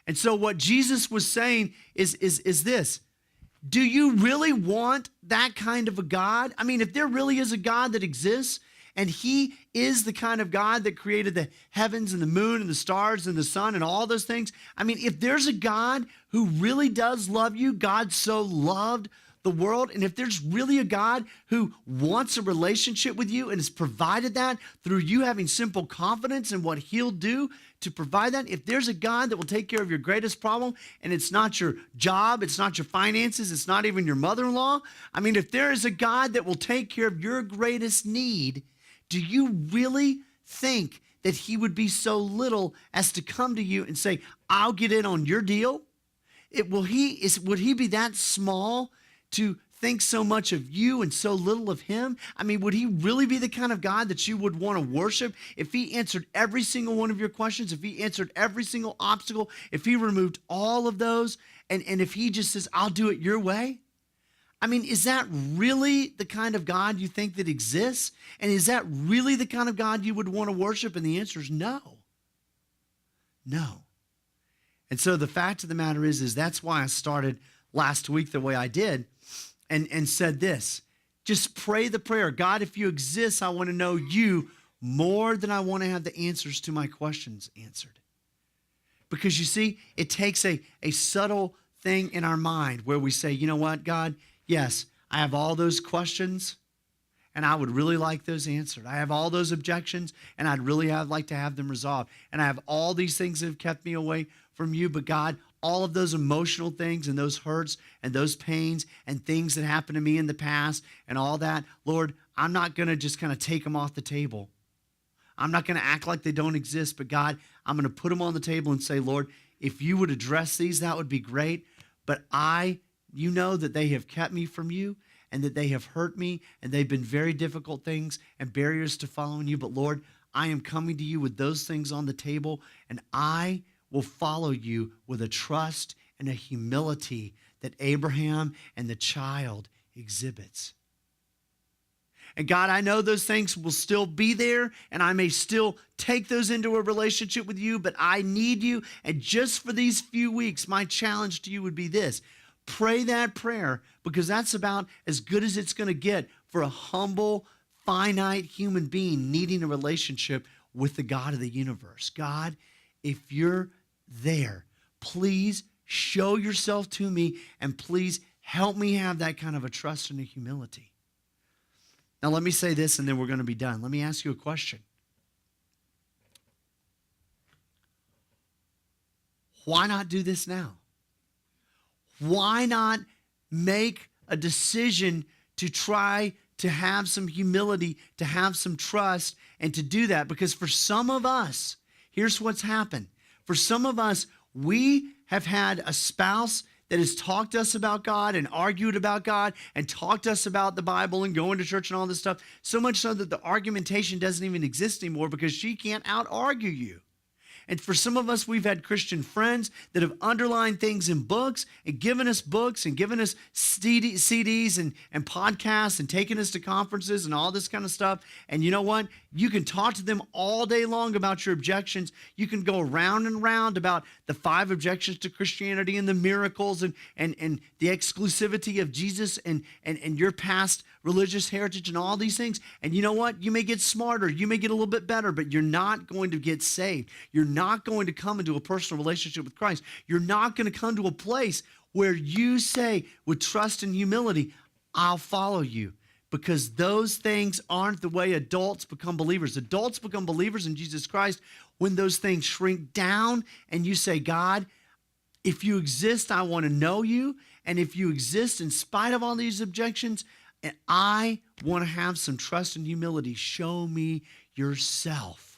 And so what Jesus was saying is this. Do you really want that kind of a God? I mean, if there really is a God that exists, and he is the kind of God that created the heavens and the moon and the stars and the sun and all those things. I mean, if there's a God who really does love you, God so loved the world, and if there's really a God who wants a relationship with you and has provided that through you having simple confidence in what he'll do to provide that, if there's a God that will take care of your greatest problem, and it's not your job, it's not your finances, it's not even your mother-in-law, I mean, if there is a God that will take care of your greatest need, do you really think that he would be so little as to come to you and say, I'll get in on your deal? Would he be that small to think so much of you and so little of him? I mean, would he really be the kind of God that you would want to worship if he answered every single one of your questions, if he answered every single obstacle, if he removed all of those, and if he just says, I'll do it your way? I mean, is that really the kind of God you think that exists? And is that really the kind of God you would want to worship? And the answer is no. No. And so the fact of the matter is that's why I started last week the way I did and said this. Just pray the prayer. God, if you exist, I want to know you more than I want to have the answers to my questions answered. Because you see, it takes a subtle thing in our mind where we say, you know what, God, yes, I have all those questions, and I would really like those answered. I have all those objections, and I'd really like to have them resolved. And I have all these things that have kept me away from you, but God, all of those emotional things and those hurts and those pains and things that happened to me in the past and all that, Lord, I'm not going to just kind of take them off the table. I'm not going to act like they don't exist, but God, I'm going to put them on the table and say, Lord, if you would address these, that would be great. But you know that they have kept me from you and that they have hurt me and they've been very difficult things and barriers to following you. But Lord, I am coming to you with those things on the table, and I will follow you with a trust and a humility that Abraham and the child exhibits. And God, I know those things will still be there, and I may still take those into a relationship with you, but I need you. And just for these few weeks, my challenge to you would be this. Pray that prayer, because that's about as good as it's going to get for a humble, finite human being needing a relationship with the God of the universe. God, if you're there, please show yourself to me, and please help me have that kind of a trust and a humility. Now, let me say this, and then we're going to be done. Let me ask you a question. Why not do this now? Why not make a decision to try to have some humility, to have some trust, and to do that? Because for some of us, here's what's happened. For some of us, we have had a spouse that has talked to us about God and argued about God and talked to us about the Bible and going to church and all this stuff, so much so that the argumentation doesn't even exist anymore because she can't out-argue you. And for some of us, we've had Christian friends that have underlined things in books and given us CDs and podcasts and taken us to conferences and all this kind of stuff. And you know what? You can talk to them all day long about your objections. You can go round and round about the 5 objections to Christianity and the miracles and the exclusivity of Jesus and your past religious heritage and all these things. And you know what? You may get smarter. You may get a little bit better, but you're not going to get saved. You're not going to come into a personal relationship with Christ. You're not going to come to a place where you say with trust and humility, I'll follow you. Because those things aren't the way adults become believers. Adults become believers in Jesus Christ when those things shrink down and you say, God, if you exist, I want to know you. And if you exist in spite of all these objections, and I want to have some trust and humility, show me yourself.